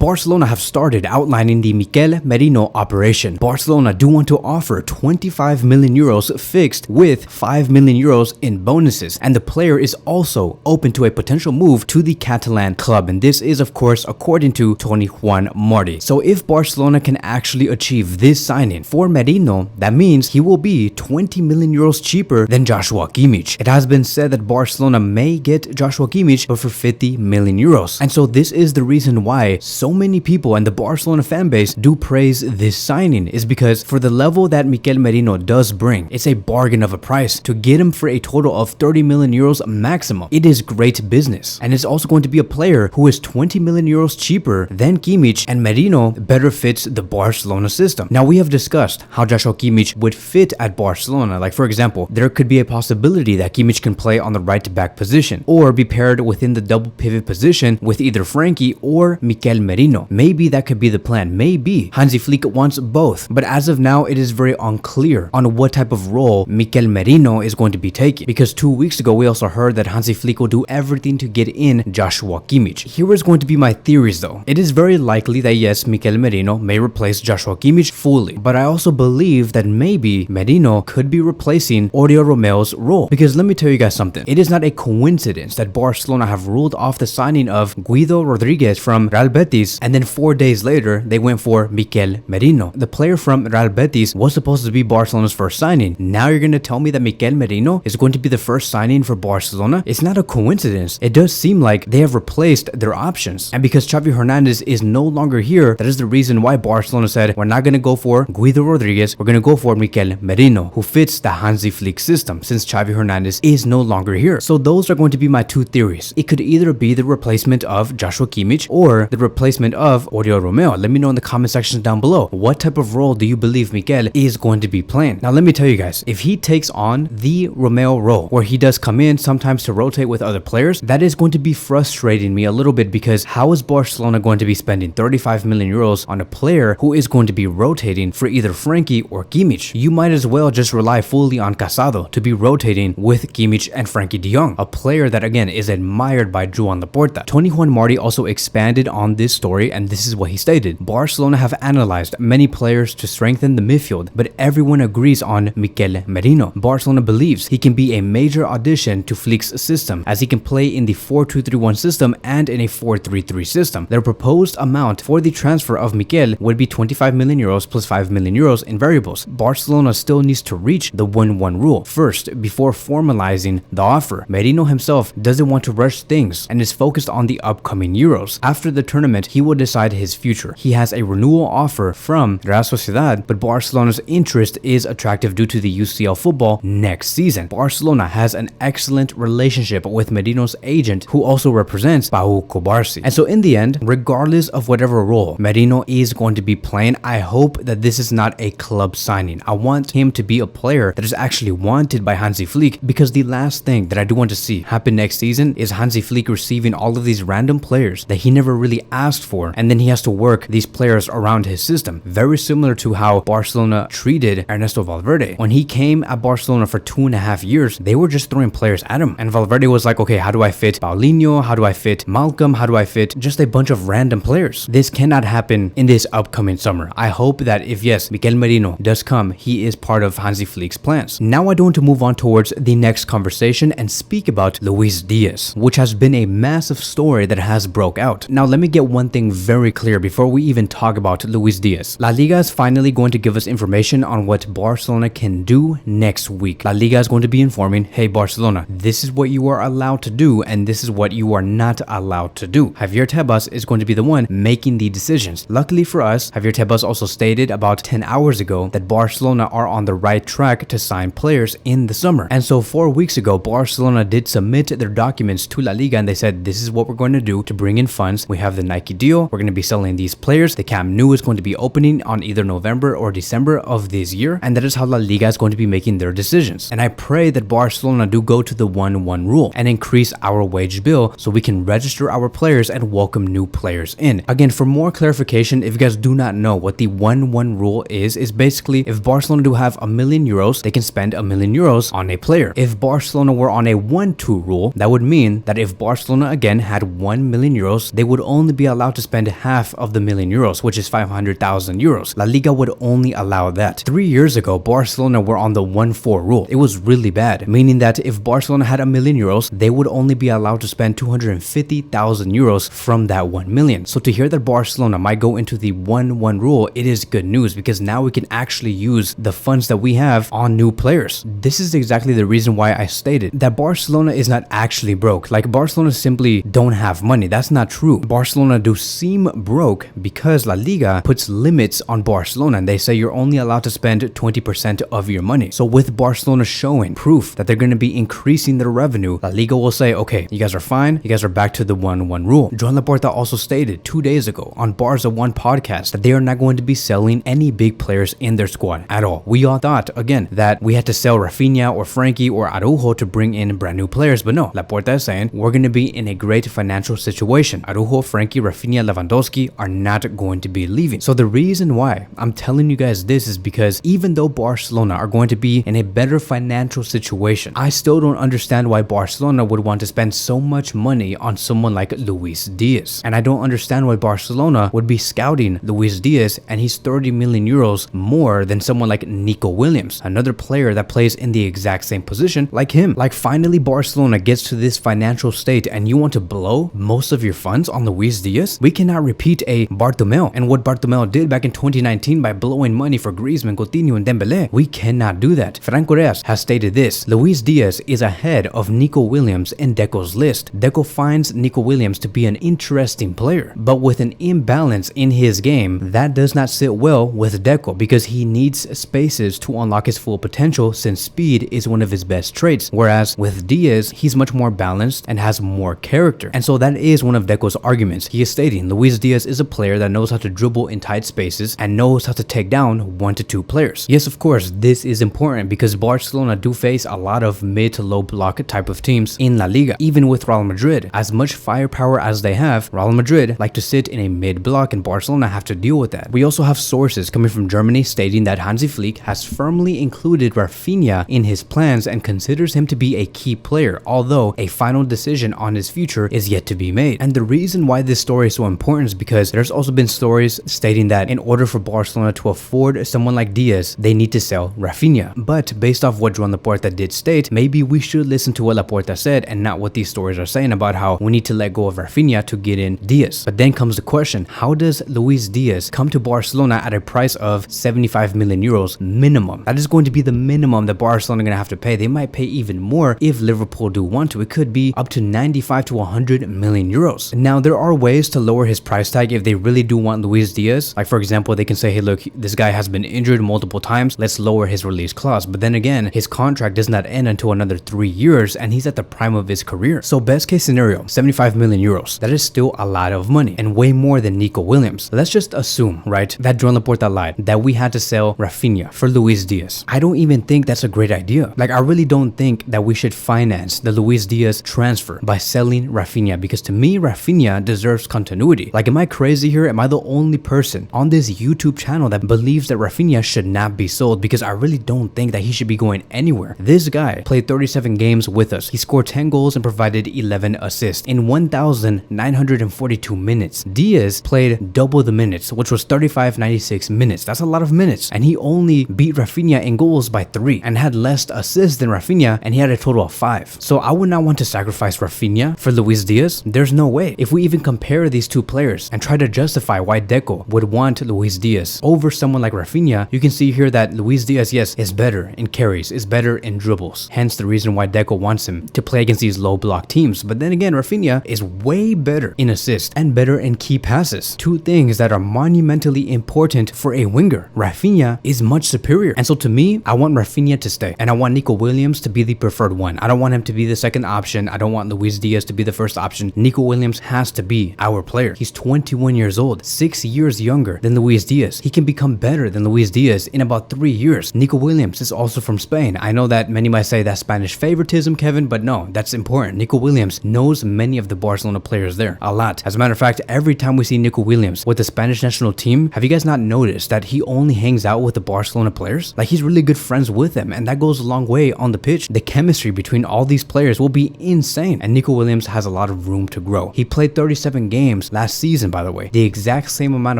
Barcelona have started outlining the Mikel Merino operation. Barcelona do want to offer 25 million euros fixed with 5 million euros in bonuses, and the player is also open to a potential move to the Catalan club, and this is of course according to Tony Juan Marti. So if Barcelona can actually achieve this signing for Merino, that means he will be 20 million euros cheaper than Joshua Kimmich. It has been said that Barcelona may get Joshua Kimmich but for 50 million euros, and so this is the reason why so many people and the Barcelona fan base do praise this signing, is because for the level that Mikel Merino does bring, it's a bargain of a price. To get him for a total of 30 million euros maximum, it is great business, and it's also going to be a player who is 20 million euros cheaper than Kimmich, and Merino better fits the Barcelona system. Now, we have discussed how Joshua Kimmich would fit at Barcelona. Like, for example, there could be a possibility that Kimmich can play on the right back position or be paired within the double pivot position with either Frankie or Mikel Merino. Maybe that could be the plan. Maybe Hansi Flick wants both, but as of now, it is very unclear on what type of role Mikel Merino is going to be taking, because 2 weeks ago we also heard that Hansi Flick will do everything to get in Joshua Kimmich. Here is going to be my theories though. It is very likely that yes, Mikel Merino may replace Joshua Kimmich fully, but I also believe that maybe Merino could be replacing Oriol Romeo's role, because let me tell you guys something. It is not a coincidence that Barcelona have ruled off the signing of Guido Rodriguez from Real Betis, and then 4 days later they went for Mikel Merino. The player from Real Betis was supposed to be Barcelona's first signing. Now you're going to tell me that Mikel Merino is going to be the first signing for Barcelona? It's not a coincidence. It does seem like they have replaced their options, and because Xavi Hernandez is no longer here, that is the reason why Barcelona said, we're not going to go for Guido Rodriguez, we're going to go for Mikel Merino, who fits the Hansi Flick system, since Xavi Hernandez is no longer here. So those are going to be my two theories. It could either be the replacement of Joshua Kimmich or the replacement of Oriol Romeo. Let me know in the comment section down below, what type of role do you believe Mikel is going to be playing? Now let me tell you guys, if he takes on the Romeo role, where he does come in sometimes to rotate with other players, that is going to be frustrating me a little bit, because how is Barcelona going to be spending 35 million euros on a player who is going to be rotating for either Frankie or Kimmich? You might as well just rely fully on Casado to be rotating with Kimmich and Frankie de Jong, a player that again is admired by Joan Laporta. Tony Juan Marti also expanded on this story, and this is what he stated. Barcelona have analyzed many players to strengthen the midfield, but everyone agrees on Mikel Merino. Barcelona believes he can be a major addition to Flick's system, as he can play in the 4-2-3-1 system and in a 4-3-3 system. Their proposed amount for the transfer of Mikel would be 25 million euros plus 5 million euros in variables. Barcelona still needs to reach the 1-1 rule first before formalizing the offer. Merino himself doesn't want to rush things and is focused on the upcoming Euros. After the tournament, he will decide his future. He has a renewal offer from Real Sociedad, but Barcelona's interest is attractive due to the UCL football next season. Barcelona has an excellent relationship with Merino's agent, who also represents Pau Cubarsí. And so in the end, regardless of whatever role Merino is going to be playing, I hope that this is not a club signing. I want him to be a player that is actually wanted by Hansi Flick, because the last thing that I do want to see happen next season is Hansi Flick receiving all of these random players that he never really asked for, and then he has to work these players around his system. Very similar to how Barcelona treated Ernesto Valverde. When he came at Barcelona for 2.5 years, they were just throwing players at him, and Valverde was like, okay, how do I fit Paulinho? How do I fit Malcolm? How do I fit just a bunch of random players? This cannot happen in this upcoming summer. I hope that if yes, Mikel Merino does come, he is part of Hansi Flick's plans. Now I do want to move on towards the next conversation and speak about Luis Diaz, which has been a massive story that has broke out. Now let me get one thing very clear before we even talk about Luis Diaz. La Liga is finally going to give us information on what Barcelona can do next week. La Liga is going to be informing, hey Barcelona, this is what you are allowed to do and this is what you are not allowed to do. Javier Tebas is going to be the one making the decisions. Luckily for us, Javier Tebas also stated about 10 hours ago that Barcelona are on the right track to sign players in the summer. And so 4 weeks ago, Barcelona did submit their documents to La Liga, and they said, this is what we're going to do to bring in funds. We have the Nike deal. We're going to be selling these players. The Camp Nou is going to be opening on either November or December of this year. And that is how La Liga is going to be making their decisions. And I pray that Barcelona do go to the 1-1 rule and increase our wage bill so we can register our players and welcome new players in. Again, for more clarification, if you guys do not know what the 1-1 rule is basically if Barcelona do have €1 million, they can spend €1 million on a player. If Barcelona were on a 1-2 rule, that would mean that if Barcelona again had €1 million, they would only be allowed allowed to spend half of the €1,000,000, which is 500,000 euros. La Liga would only allow that. 3 years ago, Barcelona were on the 1-4 rule. It was really bad, meaning that if Barcelona had €1,000,000, they would only be allowed to spend 250,000 euros from that 1 million. So to hear that Barcelona might go into the 1-1 rule, it is good news because now we can actually use the funds that we have on new players. This is exactly the reason why I stated that Barcelona is not actually broke. Like, Barcelona simply don't have money. That's not true. Barcelona do seem broke because La Liga puts limits on Barcelona and they say you're only allowed to spend 20% of your money. So with Barcelona showing proof that they're going to be increasing their revenue, La Liga will say, okay, you guys are fine. You guys are back to the 1-1 rule. Joan Laporta also stated 2 days ago on Barca One podcast that they are not going to be selling any big players in their squad at all. We all thought, again, that we had to sell Raphinha or Frankie or Araujo to bring in brand new players, but no, Laporta is saying we're going to be in a great financial situation. Araujo, Frankie, Raphinha, Lewandowski are not going to be leaving. So the reason why I'm telling you guys this is because even though Barcelona are going to be in a better financial situation, I still don't understand why Barcelona would want to spend so much money on someone like Luis Diaz. And I don't understand why Barcelona would be scouting Luis Diaz and he's 30 million euros more than someone like Nico Williams, another player that plays in the exact same position like him. Like, finally Barcelona gets to this financial state and you want to blow most of your funds on Luis Diaz? We cannot repeat a Bartomeu and what Bartomeu did back in 2019 by blowing money for Griezmann, Coutinho and Dembele. We cannot do that. Franco Reyes has stated this: Luis Diaz is ahead of Nico Williams in Deco's list. Deco finds Nico Williams to be an interesting player, but with an imbalance in his game, that does not sit well with Deco because he needs spaces to unlock his full potential since speed is one of his best traits, whereas with Diaz, he's much more balanced and has more character. And so that is one of Deco's arguments. He is stating Luis Diaz is a player that knows how to dribble in tight spaces and knows how to take down 1 to 2 players. Yes, of course, this is important because Barcelona do face a lot of mid to low block type of teams in La Liga. Even with Real Madrid, as much firepower as they have, Real Madrid like to sit in a mid block and Barcelona have to deal with that. We also have sources coming from Germany stating that Hansi Flick has firmly included Raphinha in his plans and considers him to be a key player, although a final decision on his future is yet to be made. And the reason why this story is so important is because there's also been stories stating that in order for Barcelona to afford someone like Diaz, they need to sell Raphinha. But based off what Joan Laporta did state, maybe we should listen to what Laporta said and not what these stories are saying about how we need to let go of Raphinha to get in Diaz. But then comes the question, how does Luis Diaz come to Barcelona at a price of 75 million euros minimum? That is going to be the minimum that Barcelona are going to have to pay. They might pay even more if Liverpool do want to. It could be up to 95 to 100 million euros. Now, there are ways to lower his price tag if they really do want Luis Diaz. Like, for example, they can say, hey, look, this guy has been injured multiple times. Let's lower his release clause. But then again, his contract does not end until another 3 years and he's at the prime of his career. So best case scenario, 75 million euros. That is still a lot of money and way more than Nico Williams. Let's just assume, right, that Joan Laporta lied, that we had to sell Raphinha for Luis Diaz. I don't even think that's a great idea. Like, I really don't think that we should finance the Luis Diaz transfer by selling Raphinha because to me, Raphinha deserves continuity. Like, am I crazy here? Am I the only person on this YouTube channel that believes that Raphinha should not be sold? Because I really don't think that he should be going anywhere. This guy played 37 games with us. He scored 10 goals and provided 11 assists in 1,942 minutes. Diaz played double the minutes, which was 35.96 minutes. That's a lot of minutes. And he only beat Raphinha in goals by 3 and had less assists than Raphinha, and he had a total of 5. So I would not want to sacrifice Raphinha for Luis Diaz. There's no way. If we even compare these two players and try to justify why Deco would want Luis Diaz over someone like Raphinha, you can see here that Luis Diaz, yes, is better in carries, is better in dribbles. Hence the reason why Deco wants him to play against these low block teams. But then again, Raphinha is way better in assists and better in key passes. Two things that are monumentally important for a winger. Raphinha is much superior. And so to me, I want Raphinha to stay. And I want Nico Williams to be the preferred one. I don't want him to be the second option. I don't want Luis Diaz to be the first option. Nico Williams has to be our player. He's 21 years old, 6 years younger than Luis Diaz. He can become better than Luis Diaz in about 3 years. Nico Williams is also from Spain. I know that many might say that's Spanish favoritism, Kevin, but no, that's important. Nico Williams knows many of the Barcelona players there a lot. As a matter of fact, every time we see Nico Williams with the Spanish national team, have you guys not noticed that he only hangs out with the Barcelona players? Like, he's really good friends with them, and that goes a long way on the pitch. The chemistry between all these players will be insane, and Nico Williams has a lot of room to grow. He played 37 games Williams last season, by the way. The exact same amount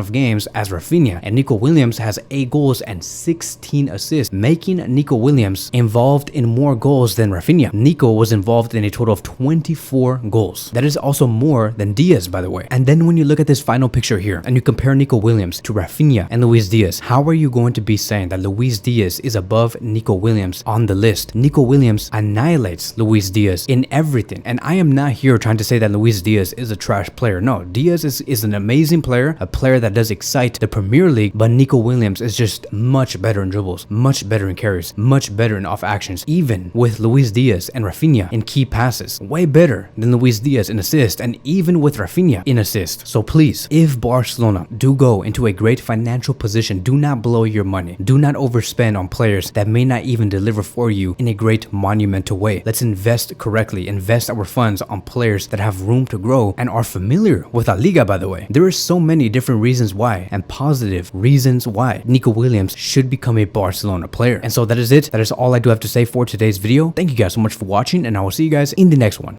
of games as Raphinha, and Nico Williams has 8 goals and 16 assists, making Nico Williams involved in more goals than Raphinha. Nico was involved in a total of 24 goals. That is also more than Diaz, by the way. And then when you look at this final picture here and you compare Nico Williams to Raphinha and Luis Diaz, how are you going to be saying that Luis Diaz is above Nico Williams on the list? Nico Williams annihilates Luis Diaz in everything. And I am not here trying to say that Luis Diaz is a trash player. No, Diaz is an amazing player, a player that does excite the Premier League, but Nico Williams is just much better in dribbles, much better in carries, much better in off actions, even with Luis Diaz and Raphinha in key passes. Way better than Luis Diaz in assist, and even with Raphinha in assist. So please, if Barcelona do go into a great financial position, do not blow your money. Do not overspend on players that may not even deliver for you in a great monumental way. Let's invest correctly, invest our funds on players that have room to grow and are familiar with La Liga, by the way. There are so many different reasons why, and positive reasons why Nico Williams should become a Barcelona player. And so that is it. That is all I do have to say for today's video. Thank you guys so much for watching, and I will see you guys in the next one.